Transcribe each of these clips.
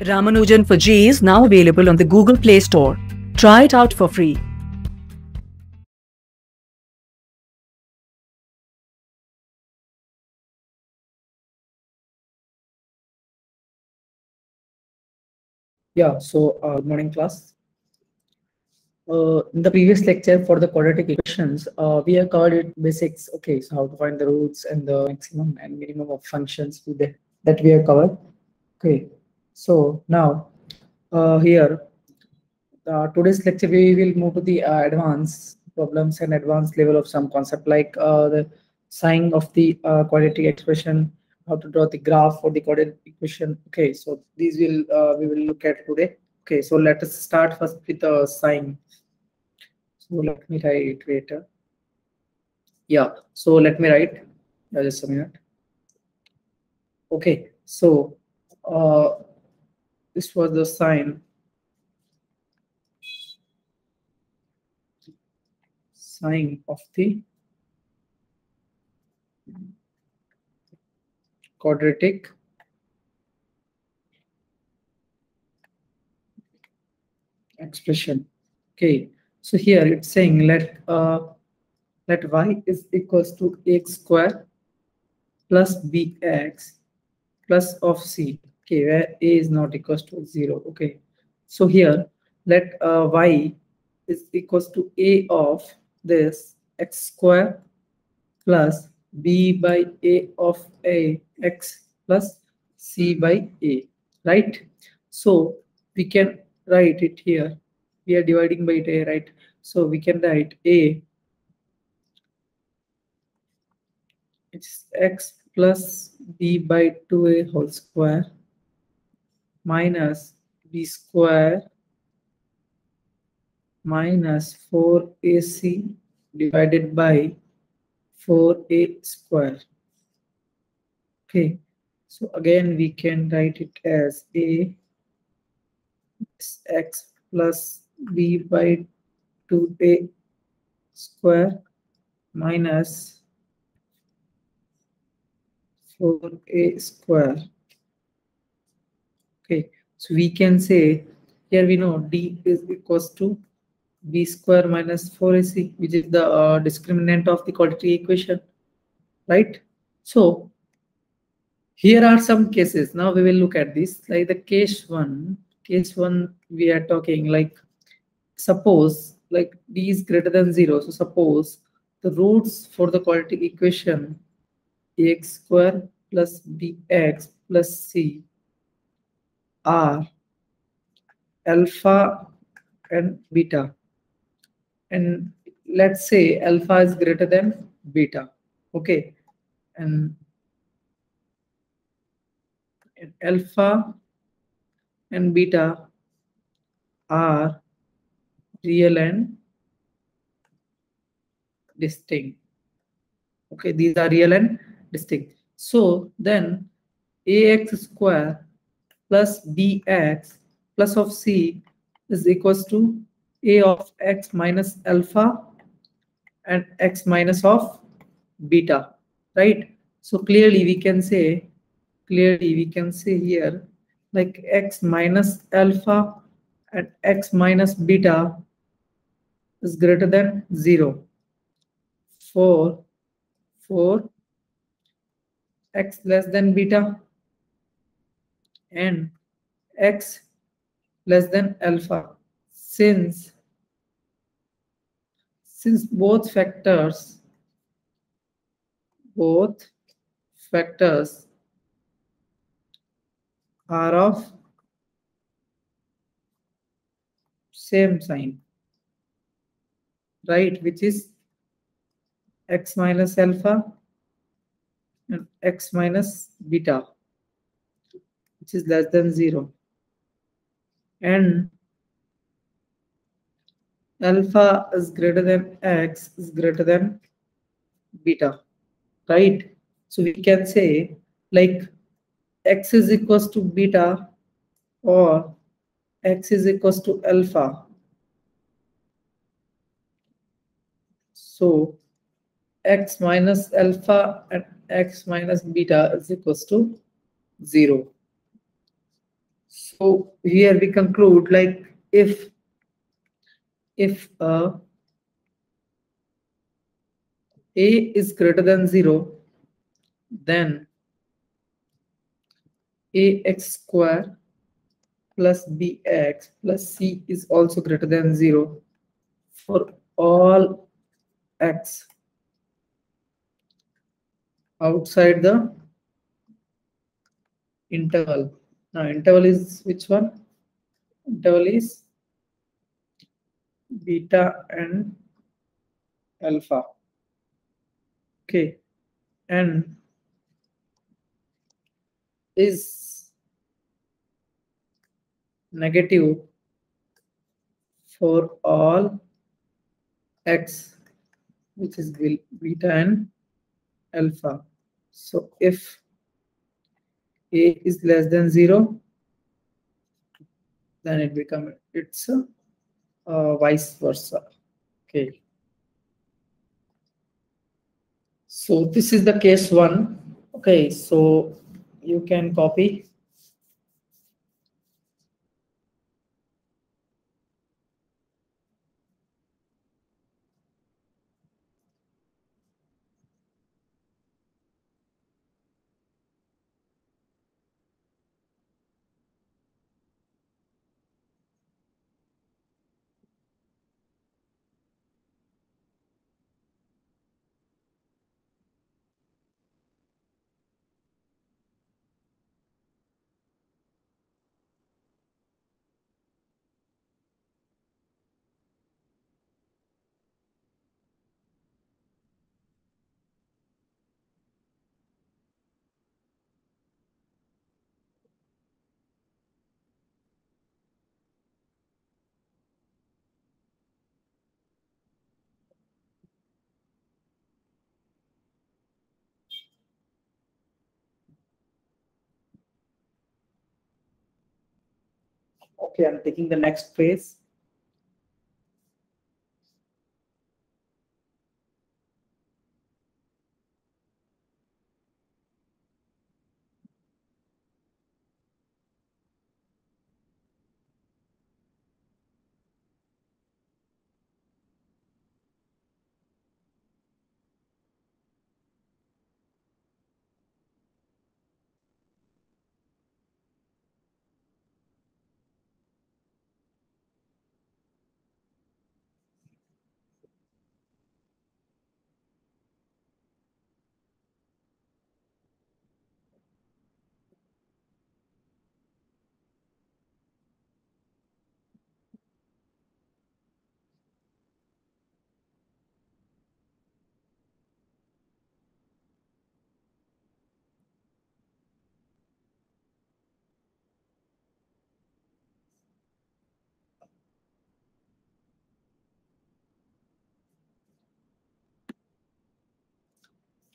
Ramanujan for G is now available on the Google Play Store. Try it out for free. Yeah, so good morning, class. In the previous lecture for the quadratic equations, we have covered it basics. Okay, so how to find the roots and the maximum and minimum of functions that we have covered. Okay, so now here today's lecture we will move to the advanced problems and advanced level of some concept like the sign of the quadratic expression, how to draw the graph for the quadratic equation. Okay, so these will we will look at today. Okay, so let us start first with the sign. So let me write later. Yeah, so let me write just a minute. Okay, so this was the sign of the quadratic expression. Okay, so here it's saying let y is equals to x square plus bx plus of c. Okay, where a is not equals to 0. Okay, so here let y is equals to a of this x square plus b by a of a x plus c by a, right? So we can write it here. We are dividing by a, right? So we can write a, it's x plus b by 2a whole square minus b square minus 4ac divided by 4a square. Okay, so again we can write it as a is x plus b by 2a square minus 4a square. Okay, so we can say here we know d is equals to b square minus 4ac, which is the discriminant of the quadratic equation, right? So here are some cases. Now we will look at this, like the case one we are talking like, suppose like d is greater than 0. So suppose the roots for the quadratic equation ax square plus bx plus c are alpha and beta, and let's say alpha is greater than beta. Okay, and alpha and beta are real and distinct. Okay, these are real and distinct. So then ax square plus bx plus of c is equals to a of x minus alpha and x minus of beta, right? So clearly we can say here like x minus alpha and x minus beta is greater than 0 for x less than beta and x less than alpha, since both factors are of same sign, right, which is x minus alpha and x minus beta, which is less than 0, and alpha is greater than x is greater than beta, right? So we can say like x is equals to beta or x is equals to alpha. So x minus alpha and x minus beta is equals to 0. So here we conclude, like if a is greater than 0, then ax square plus bx plus c is also greater than 0 for all x outside the interval. Now interval is which one? Interval is beta and alpha. Okay, and is negative for all x, which is beta and alpha. So if a is less than 0, then it's vice versa. Okay, so this is the case 1. Okay, so you can copy. Okay, I'm taking the next phrase.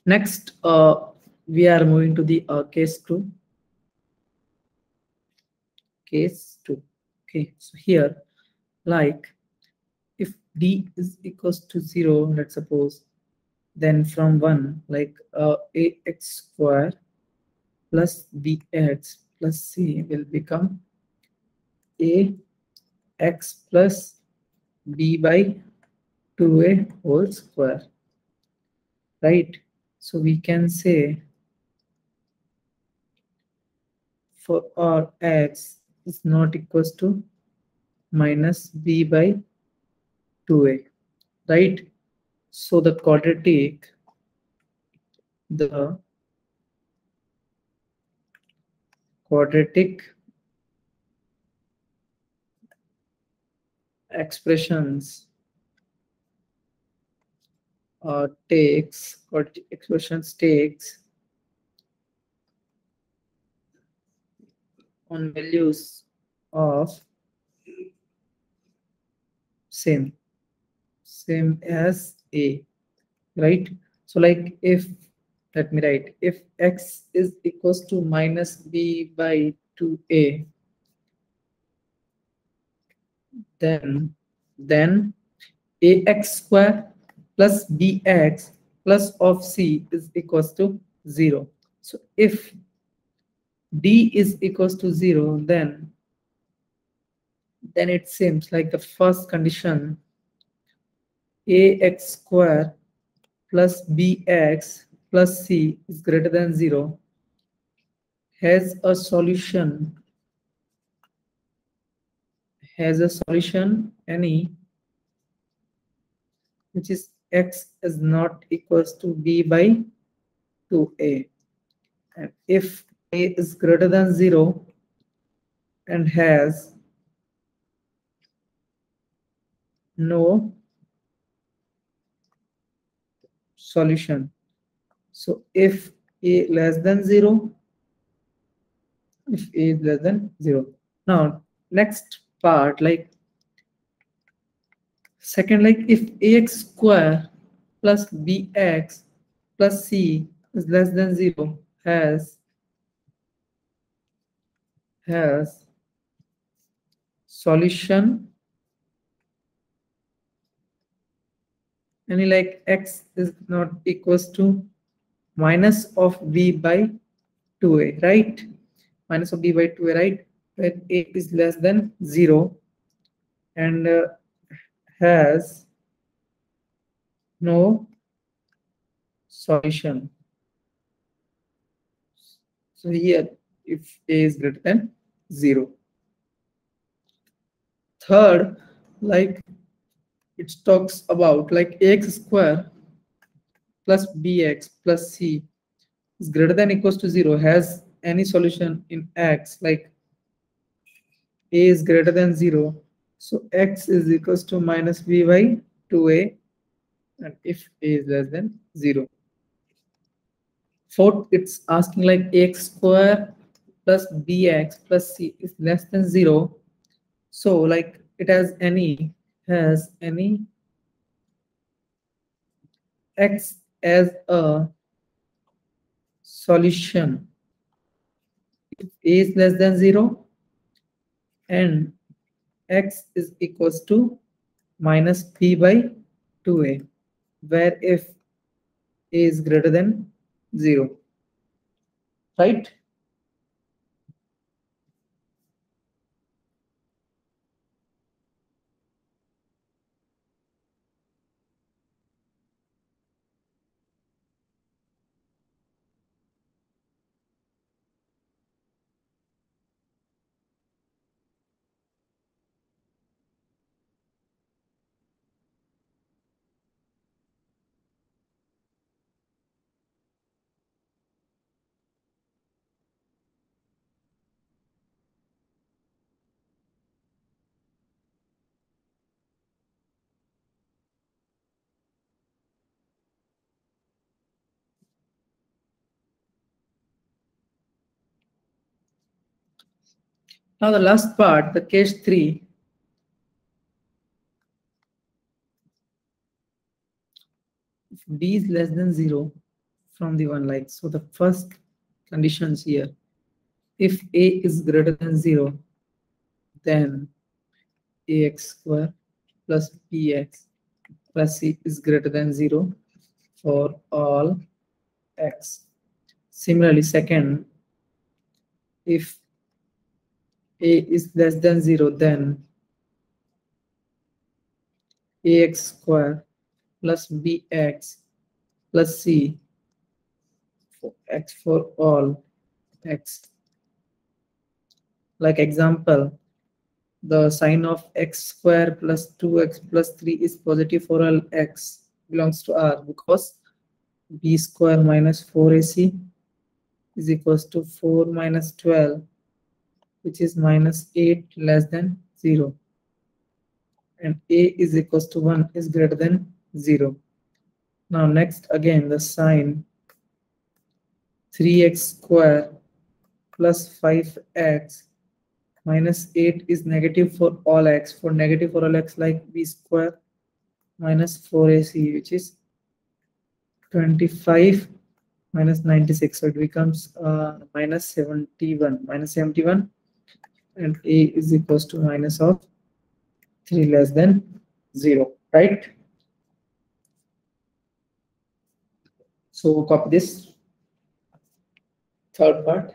Next, we are moving to the case 2. Case 2. Okay, so here, like if d is equals to 0, let's suppose, then from 1, like ax square plus bx plus c will become ax plus b by 2a whole square, right? So we can say for our x is not equals to minus b by 2a, right? So the quadratic expressions takes on values of same as a, right? So like if, let me write, if x is equals to minus b by 2a, then ax square plus bx plus of c is equals to 0. So if d is equals to 0, then it seems like the first condition, ax square plus bx plus c is greater than 0, has a solution any which is x is not equals to b by 2a, and if a is greater than 0 and has no solution. So if a less than 0, if a is less than 0. Now next part, like second, like if ax square plus bx plus c is less than 0, has solution any like x is not equals to minus of b by 2a, right? Minus of b by 2a, right? When a is less than 0 and has no solution. So here, if a is greater than 0. Third, like it talks about like ax square plus bx plus c is greater than equals to 0, has any solution in x, like a is greater than 0. So x is equals to minus b by 2a, and if a is less than 0. Fourth, it's asking like ax square plus bx plus c is less than 0. So like it has any x as a solution if a is less than 0 and x is equals to minus b by 2a, where if a is greater than 0, right? Now the last part, the case 3. If b is less than 0 from the one, like so the first conditions here, if a is greater than 0, then ax square plus bx plus c is greater than 0 for all x. Similarly, second, if a is less than 0, then ax square plus bx plus c for x for all x. Like example, the sign of x square plus 2x plus 3 is positive for all x belongs to R, because b square minus 4ac is equals to 4 minus 12, which is minus 8 less than 0, and a is equals to 1 is greater than 0. Now next, again the sign 3x square plus 5x minus 8 is negative for all x. For negative for all x, like b square minus 4ac, which is 25 minus 96, so it becomes minus 71, and a is equals to minus of 3 less than 0, right? So copy this third part.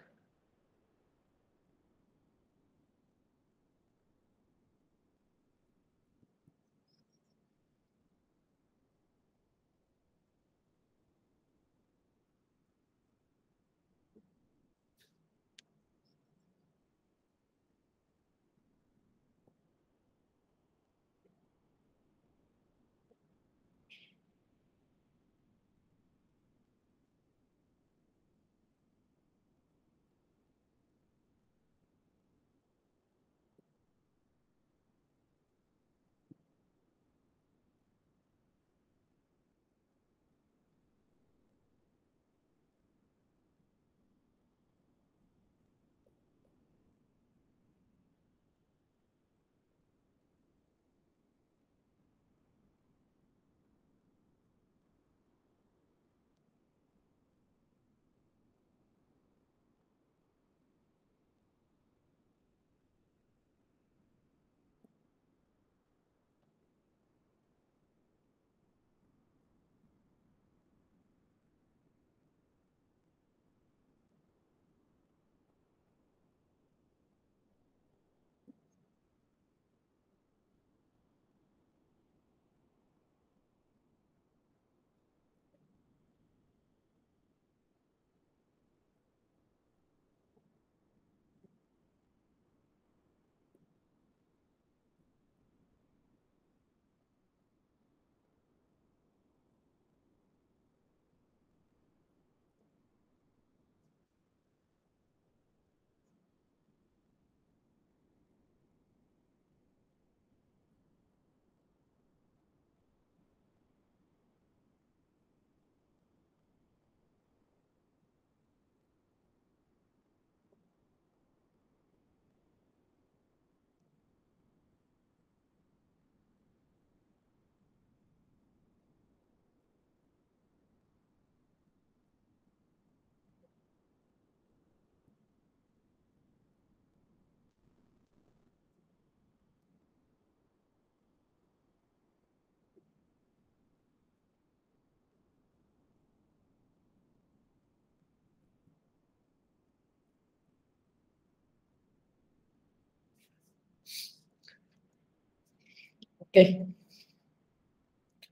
Okay.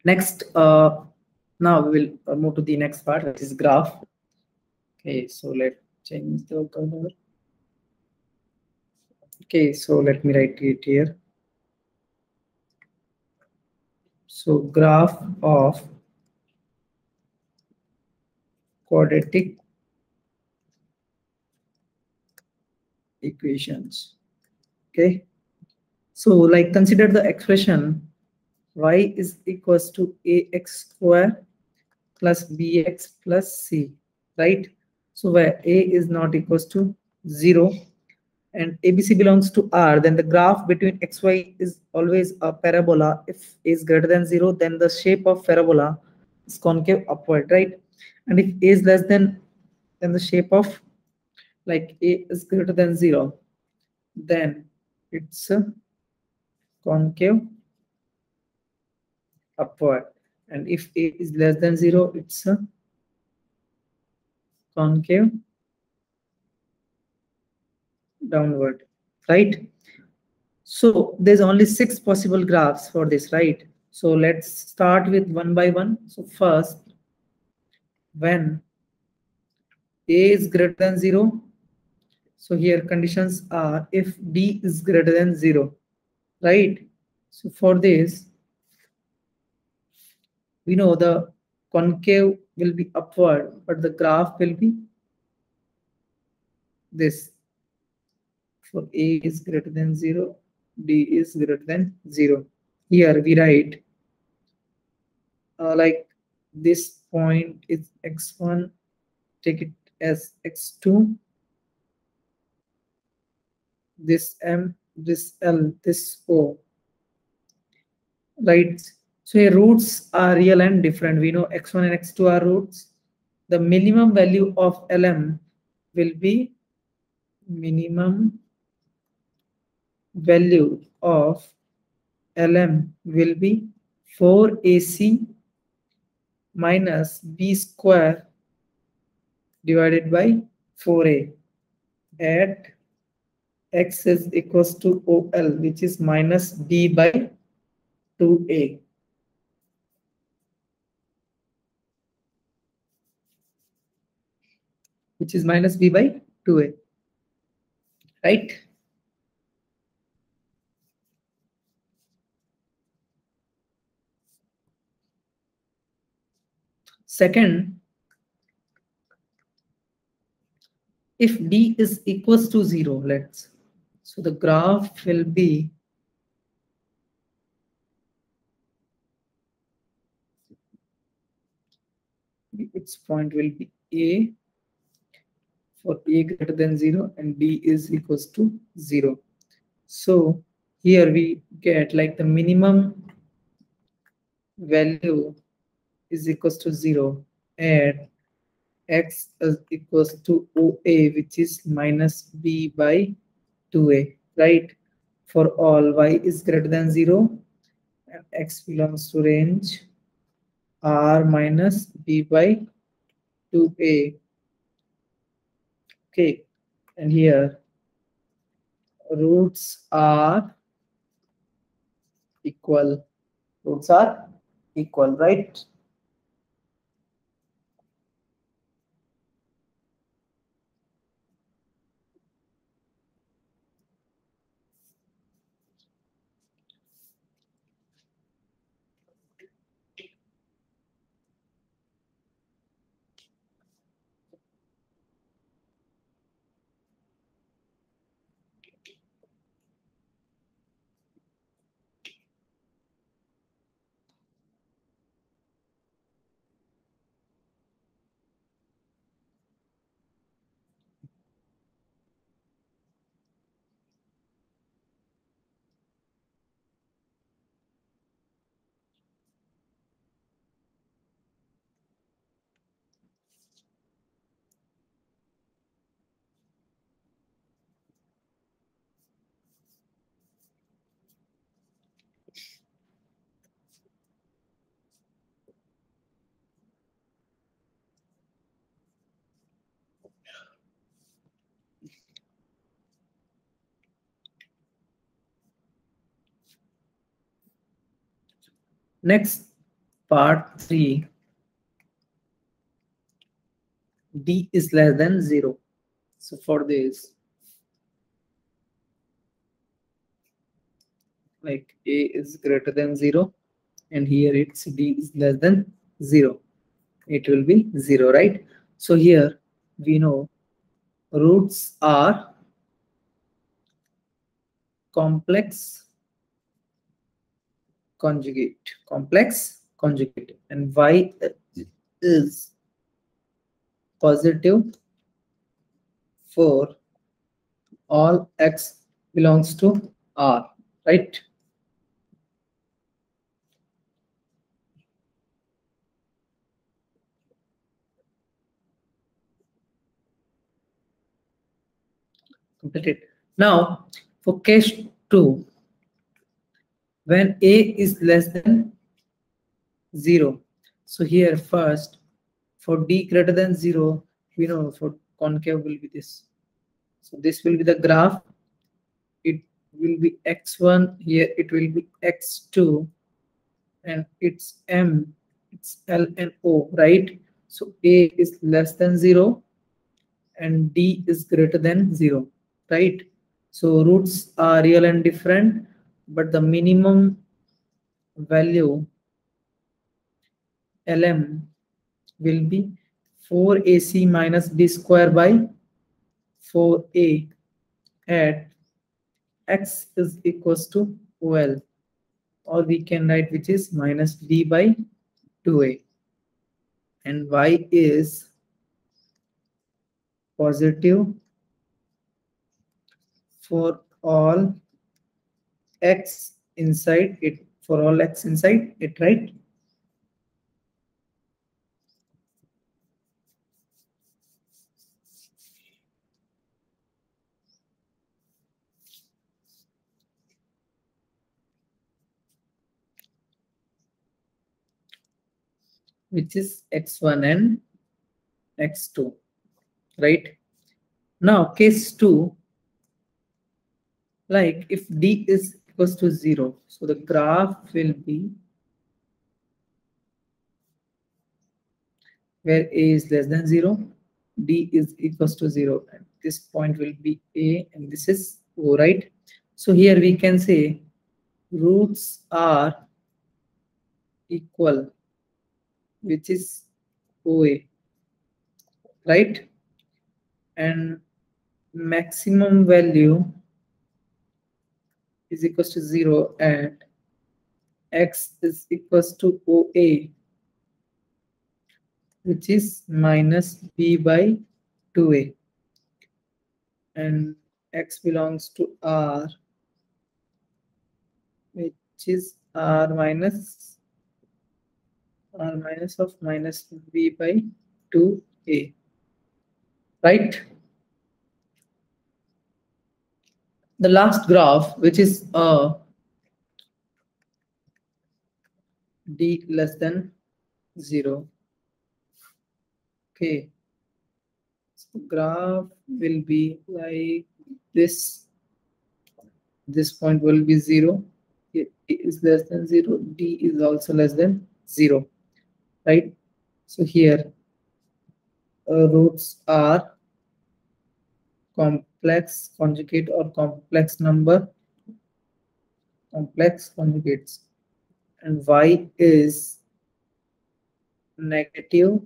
Next, now we will move to the next part, that is graph. Okay, so let's change the color. Okay, so let me write it here. So graph of quadratic equations. Okay, so like consider the expression y is equals to ax square plus bx plus c, right? So where a is not equals to 0 and ABC belongs to R, then the graph between XY is always a parabola. If A is greater than 0, then the shape of parabola is concave upward, right? And if A is less than the shape of, like A is greater than 0, then it's a concave upward. And if A is less than 0, it's a concave downward, right? So there's only 6 possible graphs for this, right? So let's start with one by one. So first, when A is greater than 0, so here conditions are if D is greater than 0, right? So for this, we know the concave will be upward, but the graph will be this. For A is greater than 0, D is greater than 0. Here we write like this point is x1, take it as x2, this M, this L, this O, right? So here roots are real and different. We know x1 and x2 are roots. The minimum value of LM will be minimum value of LM will be 4AC minus B square divided by 4A at x is equals to OL, which is minus B by 2A. Which is minus B by 2A, right? Second, if D is equals to 0, so the graph will be its point will be A for A greater than 0 and D is equals to 0. So here we get like the minimum value is equals to 0 and x is equals to OA, which is minus B by 2A, right? For all y is greater than 0 and x belongs to range R minus B by 2A. Okay, and here roots are equal. Roots are equal, right? Next, part 3, d is less than 0. So for this, like a is greater than 0, and here it's d is less than 0. It will be 0, right? So here we know roots are complex conjugate, and y is positive for all x belongs to R, right? Completed. Now, for case 2, when a is less than 0, so here first, for d greater than 0, we know for concave will be this. So this will be the graph. It will be x1, here it will be x2, and it's m, it's l and o, right? So a is less than 0 and d is greater than 0, right? So roots are real and different, but the minimum value lm will be 4ac minus d square by 4a at x is equals to ol, or we can write which is minus d by 2a, and y is positive for all x inside it, right? Which is x1 and x2, right? Now case 2, like if d is equals to 0, so the graph will be where a is less than 0, d is equals to 0, and this point will be a and this is o, right? So here we can say roots are equal, which is oa, right? And maximum value is equals to 0 at x is equals to oa, which is minus b by 2a, and x belongs to R, which is R minus of minus b by 2a, right? The last graph, which is d less than 0. Okay, so graph will be like this. This point will be 0. A is less than 0. D is also less than 0, right? So here roots are complex conjugate or complex number, complex conjugates, and y is negative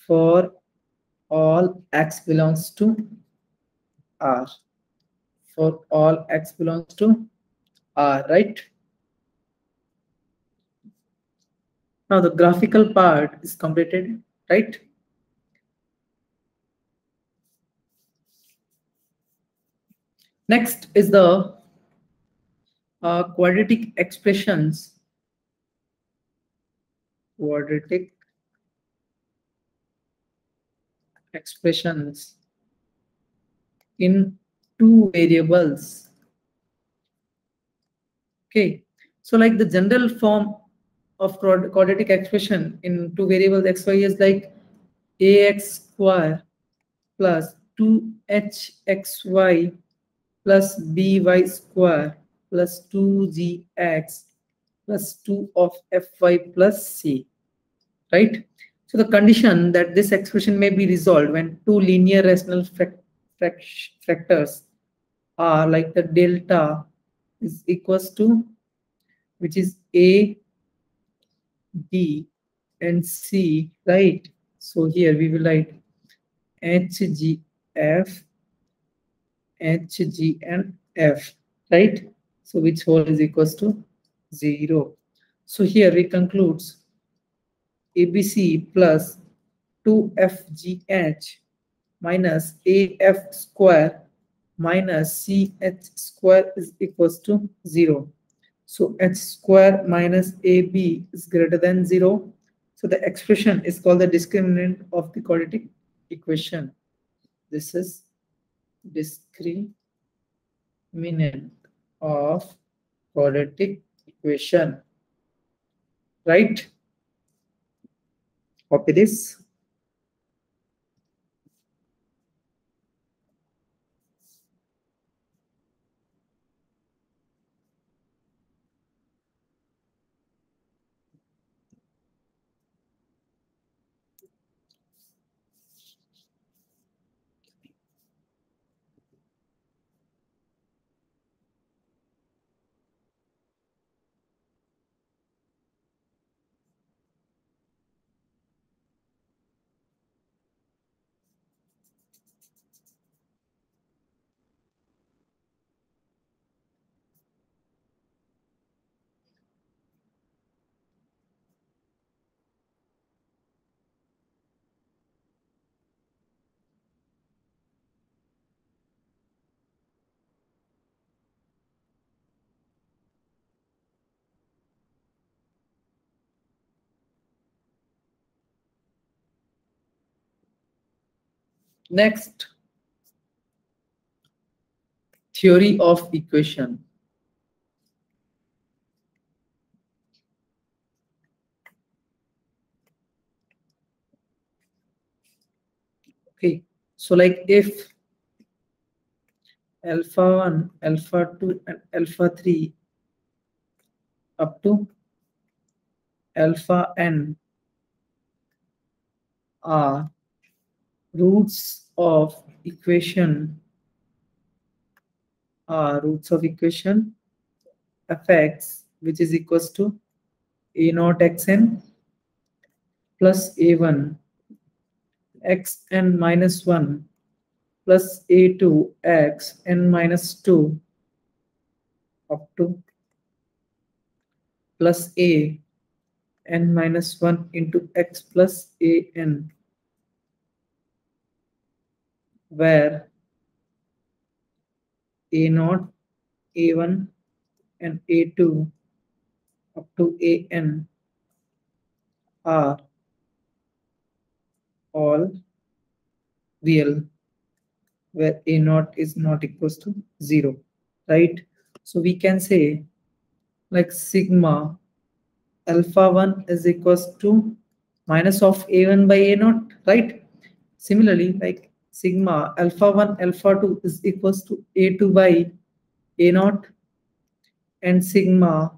for all x belongs to R. For all x belongs to R, right? Now the graphical part is completed, right? Next is the quadratic expressions. Quadratic expressions in two variables. Okay, so like the general form of quadratic expression in two variables xy is like ax square plus 2hxy plus by square plus 2gx plus 2 of Fy plus C, right? So the condition that this expression may be resolved when two linear rational factors are like the delta is equals to, which is A, B, and C, right? So here we will write HGF, HG, and F, right? So which whole is equals to 0. So here we concludes ABC plus 2FGH minus AF square minus CH square is equals to 0. So H square minus AB is greater than 0. So the expression is called the discriminant of the quadratic equation. This is discriminant of quadratic equation, right? Copy this. Next, theory of equation. Okay, so like if alpha 1, alpha 2, and alpha 3 up to alpha n are roots of equation fx, which is equals to a naught xn plus a1 xn minus 1 plus a2 xn minus 2 up to plus a n minus 1 into x plus a n, where a naught, a1, and a2 up to a n are all real, where a naught is not equals to 0, right? So we can say like sigma alpha 1 is equals to minus of a1 by a naught, right? Similarly, like sigma alpha 1 alpha 2 is equals to a2 by a naught, and sigma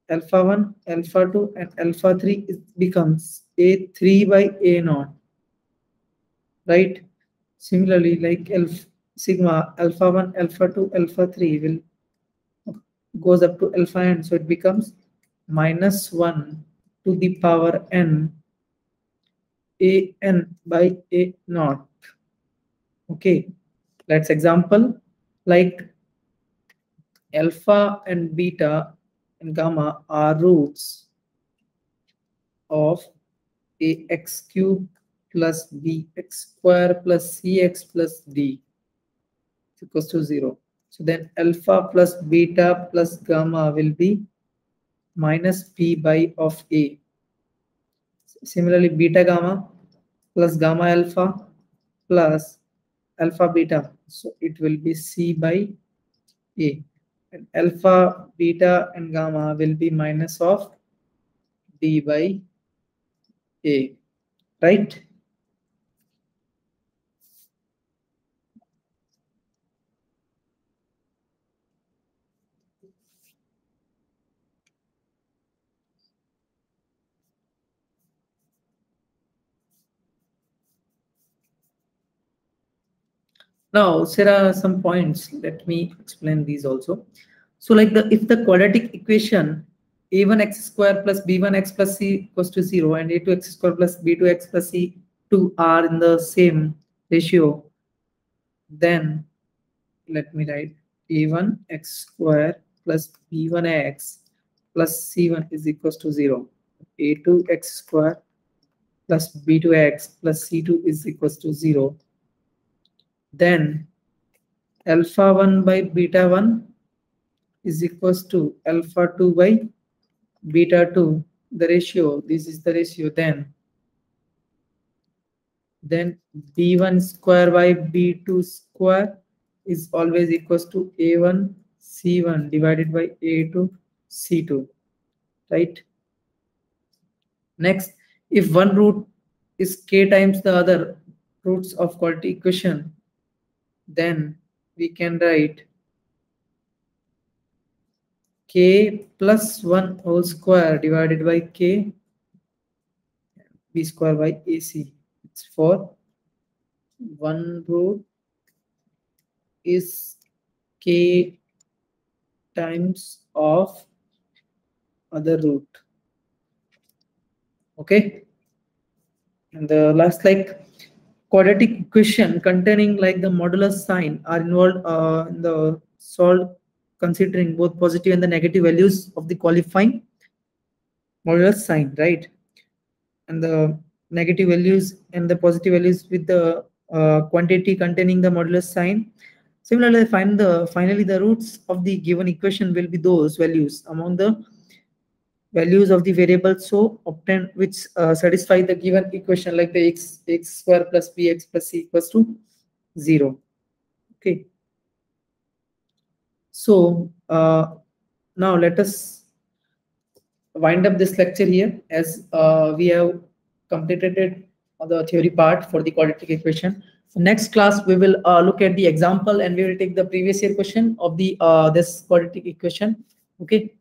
alpha 1 alpha 2 and alpha 3 is becomes a3 by a naught, right? Similarly, like sigma alpha 1 alpha 2 alpha 3 will goes up to alpha n, so it becomes minus 1 to the power n a n by a naught. Okay, let's example like alpha and beta and gamma are roots of ax cube plus bx square plus cx plus d is equals to 0. So then alpha plus beta plus gamma will be minus p by of a. Similarly, beta gamma plus gamma alpha plus alpha beta. So it will be c by a. And alpha, beta, and gamma will be minus of d by a, right? Now there are some points. Let me explain these also. So like if the quadratic equation a1x square plus b1x plus c equals to 0 and a2x square plus b2x plus c2 are in the same ratio, then let me write a1x square plus b1x plus c1 is equals to 0. a2x square plus b2x plus c2 is equals to 0. Then alpha 1 by beta 1 is equals to alpha 2 by beta 2. The ratio, this is the ratio. Then b1 square by b2 square is always equals to a1 c1 divided by a2 c2, right? Next, if one root is k times the other roots of quality equation, then we can write k plus 1 whole square divided by k b square by ac. It's for one root is k times of other root. Okay, and the last, like quadratic equation containing like the modulus sign are involved in the solved considering both positive and the negative values of the qualifying modulus sign, right? And the negative values and the positive values with the quantity containing the modulus sign. Similarly, finally the roots of the given equation will be those values among the values of the variable so obtained which satisfy the given equation, like the x square plus bx plus c equals to 0. Okay, so now let us wind up this lecture here, as we have completed the theory part for the quadratic equation. So next class we will look at the example and we will take the previous year question of the this quadratic equation. Okay.